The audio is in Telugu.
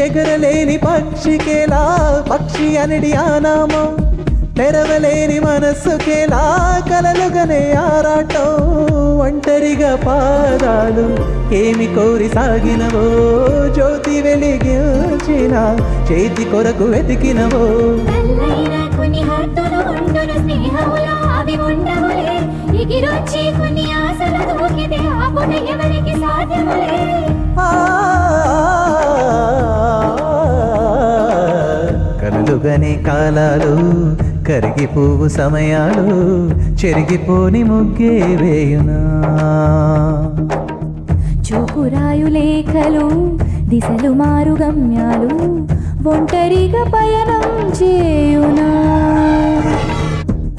ఎగరలేని పక్షికేలా పక్షి అనడి ఆనామం తెరవలేని మనస్సుకేలా కలలుగనే ఆరాటం ఒంటరిగా పాదాలు ఏమి కోరి సాగినవో జ్యోతి వెలిగించిన చేతి కొరకు వెతికినవో కొన్ని హద్దులు ఉండును స్నేహములో అవి ఉండవులే ఎగిరొచ్చి కొన్ని ఆశలు దూకితే ఆపుట ఎవరికి సాధ్యములే కనులుగనే కాలాలు కరిగిపోవు సమయాలు చెరిగిపోని ముగ్గే వేయునా చూపురాయు లేఖలు దిశలు మారు గమ్యాలు ఒంటరిగా పయనం చేయునా